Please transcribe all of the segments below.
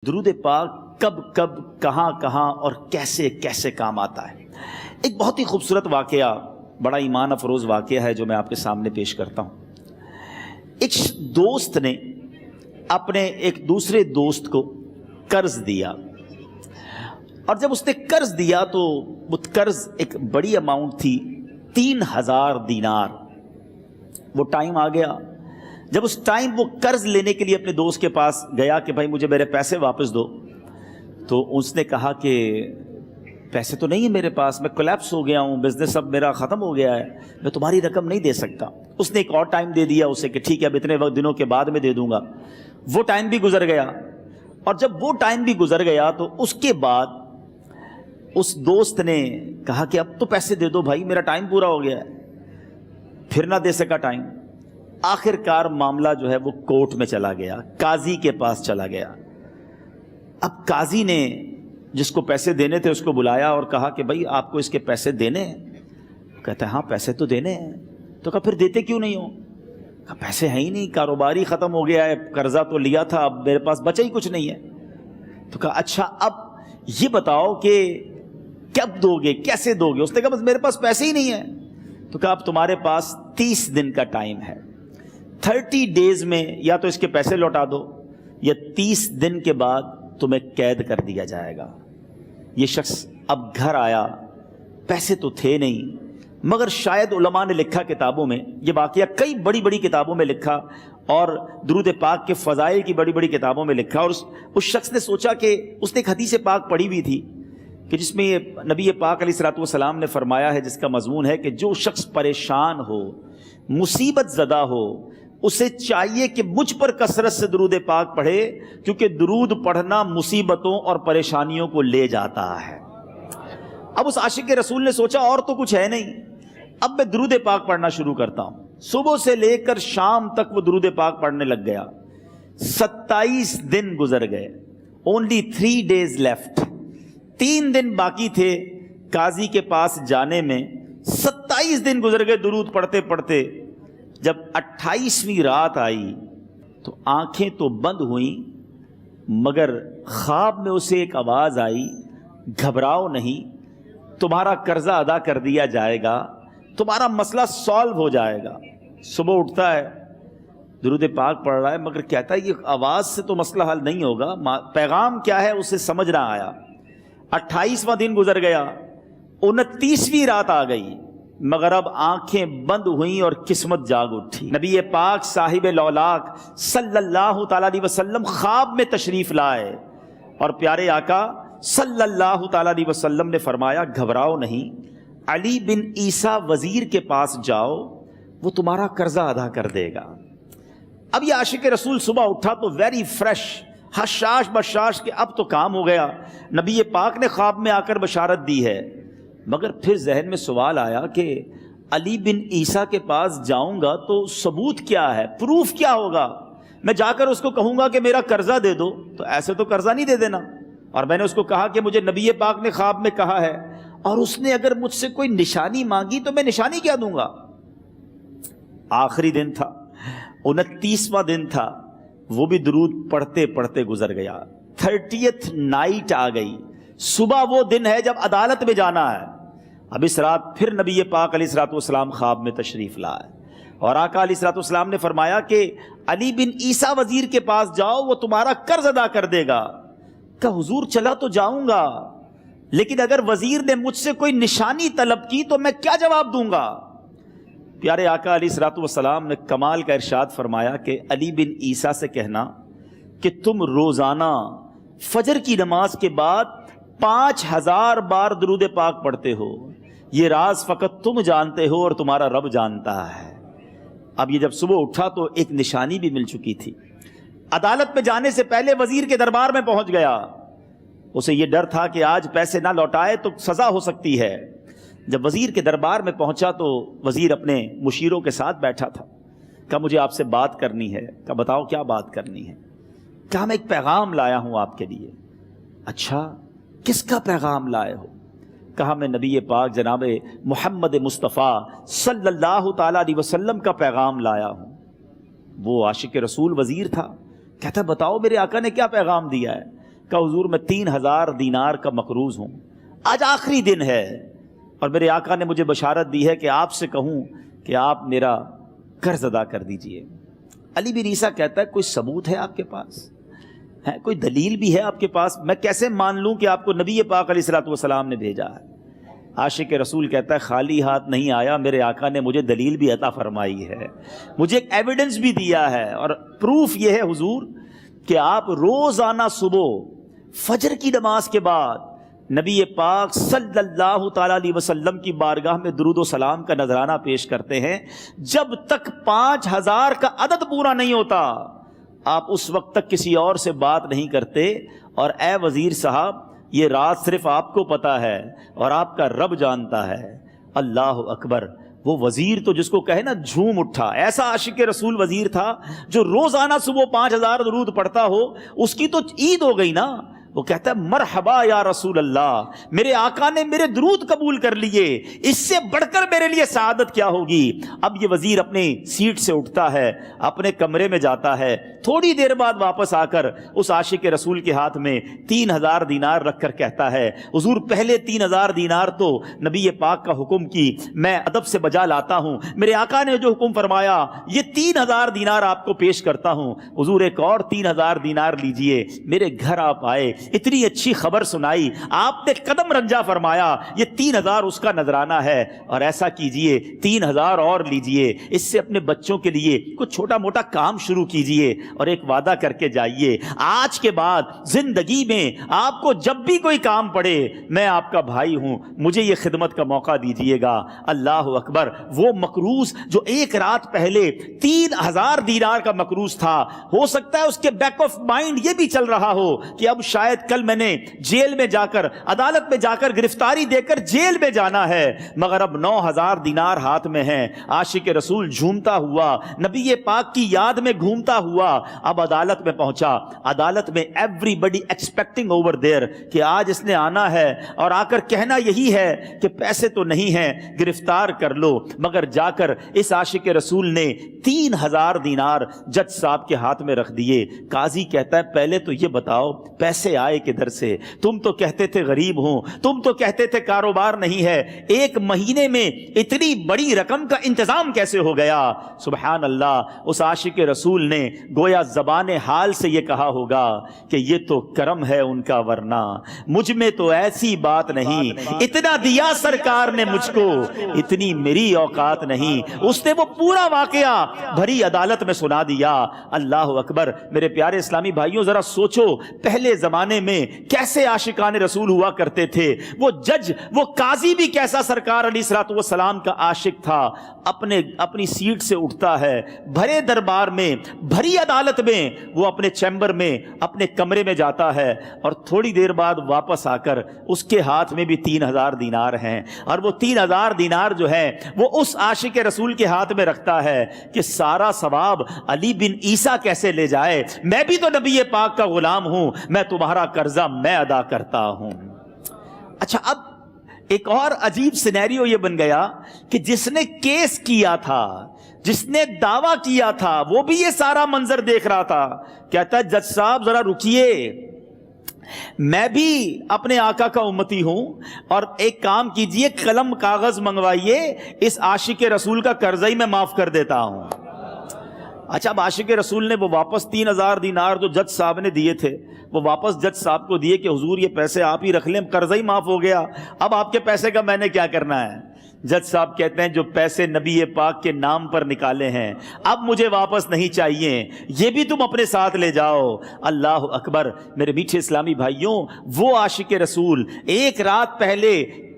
درود پاک کب کب کہاں کہاں اور کیسے کیسے کام آتا ہے۔ ایک بہت ہی خوبصورت واقعہ، بڑا ایمان افروز واقعہ ہے جو میں آپ کے سامنے پیش کرتا ہوں۔ ایک دوست نے اپنے ایک دوسرے دوست کو قرض دیا، اور جب اس نے قرض دیا تو وہ قرض ایک بڑی اماؤنٹ تھی، 3000 دینار۔ وہ ٹائم آ گیا جب اس ٹائم وہ قرض لینے کے لیے اپنے دوست کے پاس گیا کہ بھائی مجھے میرے پیسے واپس دو، تو اس نے کہا کہ پیسے تو نہیں ہے میرے پاس، میں کولیپس ہو گیا ہوں، بزنس اب میرا ختم ہو گیا ہے، میں تمہاری رقم نہیں دے سکتا۔ اس نے ایک اور ٹائم دے دیا اسے کہ ٹھیک ہے اب اتنے وقت دنوں کے بعد میں دے دوں گا۔ وہ ٹائم بھی گزر گیا، اور جب وہ ٹائم بھی گزر گیا تو اس کے بعد اس دوست نے کہا کہ اب تو پیسے دے دو بھائی، میرا ٹائم پورا ہو گیا ہے۔ پھر نہ دے سکا ٹائم۔ آخر کار معاملہ جو ہے وہ کورٹ میں چلا گیا، قاضی کے پاس چلا گیا۔ اب قاضی نے جس کو پیسے دینے تھے اس کو بلایا اور کہا کہ بھائی آپ کو اس کے پیسے دینے ہیں؟ کہتا ہے ہاں پیسے تو دینے ہیں۔ تو کہا پھر دیتے کیوں نہیں ہو؟ کہا پیسے ہیں ہی نہیں، کاروبار ہی ختم ہو گیا ہے، قرضہ تو لیا تھا، اب میرے پاس بچا ہی کچھ نہیں ہے۔ تو کہا اچھا اب یہ بتاؤ کہ کب دو گے، کیسے دو گے؟ اس نے کہا بس میرے پاس پیسے ہی نہیں ہیں۔ تو کہا اب تمہارے پاس 30 دن کا ٹائم ہے، 30 ڈیز میں یا تو اس کے پیسے لوٹا دو یا 30 دن کے بعد تمہیں قید کر دیا جائے گا۔ یہ شخص اب گھر آیا، پیسے تو تھے نہیں، مگر شاید علماء نے لکھا کتابوں میں، یہ واقعہ کئی بڑی بڑی کتابوں میں لکھا اور درود پاک کے فضائل کی بڑی بڑی کتابوں میں لکھا، اور اس شخص نے سوچا کہ اس نے ایک حدیث پاک پڑھی ہوئی تھی کہ جس میں نبی پاک علیہ الصلوۃ والسلام نے فرمایا ہے، جس کا مضمون ہے کہ جو شخص پریشان ہو، مصیبت زدہ ہو، اسے چاہیے کہ مجھ پر کثرت سے درود پاک پڑھے، کیونکہ درود پڑھنا مصیبتوں اور پریشانیوں کو لے جاتا ہے۔ اب اس عاشق رسول نے سوچا اور تو کچھ ہے نہیں، اب میں درود پاک پڑھنا شروع کرتا ہوں۔ صبح سے لے کر شام تک وہ درود پاک پڑھنے لگ گیا۔ 27 دن گزر گئے، only 3 days left، 3 دن باقی تھے قاضی کے پاس جانے میں۔ 27 دن گزر گئے درود پڑھتے پڑھتے۔ جب 28ویں رات آئی تو آنکھیں تو بند ہوئیں، مگر خواب میں اسے ایک آواز آئی، گھبراؤ نہیں، تمہارا قرضہ ادا کر دیا جائے گا، تمہارا مسئلہ سالو ہو جائے گا۔ صبح اٹھتا ہے، درود پاک پڑھ رہا ہے، مگر کہتا ہے یہ آواز سے تو مسئلہ حل نہیں ہوگا، پیغام کیا ہے اسے سمجھ نہ آیا۔ 28واں دن گزر گیا، 29ویں رات آ گئی، مگر اب آنکھیں بند ہوئیں اور قسمت جاگ اٹھی۔ نبی پاک صاحب لولاک صلی اللہ تعالیٰ علیہ وسلم خواب میں تشریف لائے، اور پیارے آقا صلی اللہ تعالیٰ علیہ وسلم نے فرمایا گھبراؤ نہیں، علی بن عیسیٰ وزیر کے پاس جاؤ، وہ تمہارا قرضہ ادا کر دے گا۔ اب یہ عاشق رسول صبح اٹھا تو ویری فریش، حشاش بشاش کہ اب تو کام ہو گیا، نبی پاک نے خواب میں آ کر بشارت دی ہے۔ مگر پھر ذہن میں سوال آیا کہ علی بن عیسیٰ کے پاس جاؤں گا تو ثبوت کیا ہے، پروف کیا ہوگا؟ میں جا کر اس کو کہوں گا کہ میرا قرضہ دے دو، تو ایسے تو قرضہ نہیں دے دینا، اور میں نے اس کو کہا کہ مجھے نبی پاک نے خواب میں کہا ہے، اور اس نے اگر مجھ سے کوئی نشانی مانگی تو میں نشانی کیا دوں گا؟ آخری دن تھا، 29واں دن تھا، وہ بھی درود پڑھتے پڑھتے گزر گیا۔ 30th نائٹ آ گئی، صبح وہ دن ہے جب عدالت میں جانا ہے۔ اب اس رات پھر نبی پاک علیہ الصلوۃ والسلام خواب میں تشریف لائے، اور آقا علیہ الصلوۃ والسلام نے فرمایا کہ علی بن عیسیٰ وزیر کے پاس جاؤ، وہ تمہارا قرض ادا کر دے گا۔ کہ حضور چلا تو جاؤں گا، لیکن اگر وزیر نے مجھ سے کوئی نشانی طلب کی تو میں کیا جواب دوں گا؟ پیارے آقا علیہ الصلوۃ والسلام نے کمال کا ارشاد فرمایا کہ علی بن عیسیٰ سے کہنا کہ تم روزانہ فجر کی نماز کے بعد 5000 بار درود پاک پڑھتے ہو، یہ راز فقط تم جانتے ہو اور تمہارا رب جانتا ہے۔ اب یہ جب صبح اٹھا تو ایک نشانی بھی مل چکی تھی۔ عدالت میں جانے سے پہلے وزیر کے دربار میں پہنچ گیا، اسے یہ ڈر تھا کہ آج پیسے نہ لوٹائے تو سزا ہو سکتی ہے۔ جب وزیر کے دربار میں پہنچا تو وزیر اپنے مشیروں کے ساتھ بیٹھا تھا۔ کہا مجھے آپ سے بات کرنی ہے۔ کہا بتاؤ کیا بات کرنی ہے؟ کہا میں ایک پیغام لایا ہوں آپ کے لیے۔ اچھا کس کا پیغام لائے ہو؟ کہا میں نبی پاک جناب محمد مصطفیٰ صلی اللہ تعالیٰ علیہ وسلم کا پیغام لایا ہوں۔ وہ عاشق رسول وزیر تھا، کہتا بتاؤ میرے آقا نے کیا پیغام دیا ہے؟ کہ حضور میں 3000 دینار کا مقروض ہوں، آج آخری دن ہے اور میرے آقا نے مجھے بشارت دی ہے کہ آپ سے کہوں کہ آپ میرا قرض ادا کر دیجئے۔ علی بن عیسیٰ کہتا ہے کوئی ثبوت ہے آپ کے پاس؟ ہے کوئی دلیل بھی ہے آپ کے پاس؟ میں کیسے مان لوں کہ آپ کو نبی پاک علیہ الصلوۃ والسلام نے بھیجا ہے؟ عاشق رسول کہتا ہے خالی ہاتھ نہیں آیا، میرے آقا نے مجھے دلیل بھی عطا فرمائی ہے، مجھے ایک ایویڈنس بھی دیا ہے، اور پروف یہ ہے حضور کہ آپ روزانہ صبح فجر کی نماز کے بعد نبی پاک صلی اللہ تعالیٰ علیہ وسلم کی بارگاہ میں درود و سلام کا نذرانہ پیش کرتے ہیں۔ جب تک 5000 کا عدد پورا نہیں ہوتا آپ اس وقت تک کسی اور سے بات نہیں کرتے، اور اے وزیر صاحب یہ راز صرف آپ کو پتہ ہے اور آپ کا رب جانتا ہے۔ اللہ اکبر۔ وہ وزیر تو جس کو کہے نا جھوم اٹھا، ایسا عاشق رسول وزیر تھا جو روزانہ صبح 5000 درود پڑھتا ہو، اس کی تو عید ہو گئی نا۔ وہ کہتا ہے مرحبا یا رسول اللہ، میرے آقا نے میرے درود قبول کر لیے، اس سے بڑھ کر میرے لیے سعادت کیا ہوگی۔ اب یہ وزیر اپنی سیٹ سے اٹھتا ہے، اپنے کمرے میں جاتا ہے، تھوڑی دیر بعد واپس آ کر اس عاشق رسول کے ہاتھ میں 3000 دینار رکھ کر کہتا ہے حضور پہلے 3000 دینار تو نبی پاک کا حکم کی میں ادب سے بجا لاتا ہوں، میرے آقا نے جو حکم فرمایا یہ 3000 دینار آپ کو پیش کرتا ہوں، حضور ایک اور 3000 دینار لیجئے۔ میرے گھر آپ آئے، اتنی اچھی خبر سنائی، آپ نے قدم رنجا فرمایا، یہ 3000 اس کا نذرانہ ہے، اور ایسا کیجئے 3000 اور لیجئے، اس سے اپنے بچوں کے لیے کچھ چھوٹا موٹا کام شروع کیجئے، اور ایک وعدہ کر کے جائیے آج کے بعد زندگی میں آپ کو جب بھی کوئی کام پڑے میں آپ کا بھائی ہوں، مجھے یہ خدمت کا موقع دیجئے گا۔ اللہ اکبر۔ وہ مقروض جو ایک رات پہلے 3000 دینار کا مقروض تھا، ہو سکتا ہے اس کے بیک آف مائنڈ یہ بھی چل رہا ہو کہ اب شاید کل میں نے جیل میں جا کر عدالت میں جا کر گرفتاری دے کر جیل میں جانا ہے، مگر اب 9000 دینار ہاتھ میں ہیں۔ عاشق رسول جھومتا ہوا نبی پاک کی یاد میں گھومتا ہوا اب عدالت میں پہنچا۔ عدالت میں everybody expecting over there کہ آج اس نے آنا ہے اور آ کر کہنا یہی ہے کہ پیسے تو نہیں ہیں، گرفتار کر لو، مگر جا کر اس عاشق رسول نے 3000 دینار جج صاحب کے ہاتھ میں رکھ دیے۔ قاضی کہتا ہے پہلے تو یہ بتاؤ پیسے آئے کدھر سے؟ تم تو کہتے تھے غریب ہوں، تم تو کہتے تھے کاروبار نہیں ہے، ایک مہینے میں اتنی بڑی رقم کا انتظام کیسے ہو گیا؟ سبحان اللہ۔ اس عاشق رسول نے گویا زبان حال سے یہ کہا ہوگا کہ یہ تو کرم ہے ان کا، ورنہ مجھ میں تو ایسی بات نہیں، اتنا دیا سرکار نے مجھ کو، اتنی میری اوقات نہیں۔ اس نے وہ پورا واقعہ بھری عدالت میں سنا دیا۔ اللہ اکبر۔ میرے پیارے اسلامی بھائیوں ذرا سوچو پہلے زمانے میں کیسے عاشقان رسول ہوا کرتے تھے، وہ جج وہ قاضی بھی کیسا سرکار علیہ الصلوۃ والسلام کا عاشق تھا۔ اپنی سیٹ سے اٹھتا ہے، بھرے دربار میں بھری عدالت میں وہ اپنے چیمبر میں اپنے کمرے میں جاتا ہے، اور تھوڑی دیر بعد واپس آ کر اس کے ہاتھ میں بھی 3000 دینار ہیں، اور وہ 3000 دینار جو ہے وہ اس عاشق رسول کے ہاتھ میں رکھتا ہے کہ سارا ثواب علی بن عیسیٰ کیسے لے جائے، میں بھی تو نبی پاک کا غلام ہوں، میں تمہارا قرضہ میں ادا کرتا ہوں۔ اچھا اب ایک اور عجیب سینیریو یہ بن گیا کہ جس نے کیس کیا تھا، جس نے دعویٰ کیا تھا، وہ بھی یہ سارا منظر دیکھ رہا تھا۔ کہتا ہے جج صاحب ذرا رکیے، میں بھی اپنے آقا کا امتی ہوں، اور ایک کام کیجئے قلم کاغذ منگوائیے، اس عاشق رسول کا قرضہ ہی میں معاف کر دیتا ہوں۔ اچھا اب عاشق رسول نے وہ واپس 3000 دینار جو جج صاحب نے دیے تھے وہ واپس جج صاحب کو دیے کہ حضور یہ پیسے آپ ہی رکھ لیں، قرضہ ہی معاف ہو گیا، اب آپ کے پیسے کا میں نے کیا کرنا ہے؟ جج صاحب کہتے ہیں جو پیسے نبی پاک کے نام پر نکالے ہیں اب مجھے واپس نہیں چاہیے، یہ بھی تم اپنے ساتھ لے جاؤ۔ اللہ اکبر۔ میرے میٹھے اسلامی بھائیوں، وہ عاشق رسول ایک رات پہلے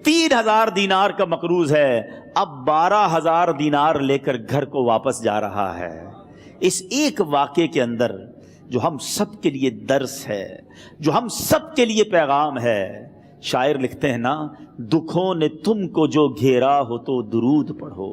3000 دینار کا مقروض ہے، اب 12000 دینار لے کر گھر کو واپس جا رہا ہے۔ اس ایک واقعے کے اندر جو ہم سب کے لیے درس ہے، جو ہم سب کے لیے پیغام ہے، شاعر لکھتے ہیں نا، دکھوں نے تم کو جو گھیرا ہو تو درود پڑھو،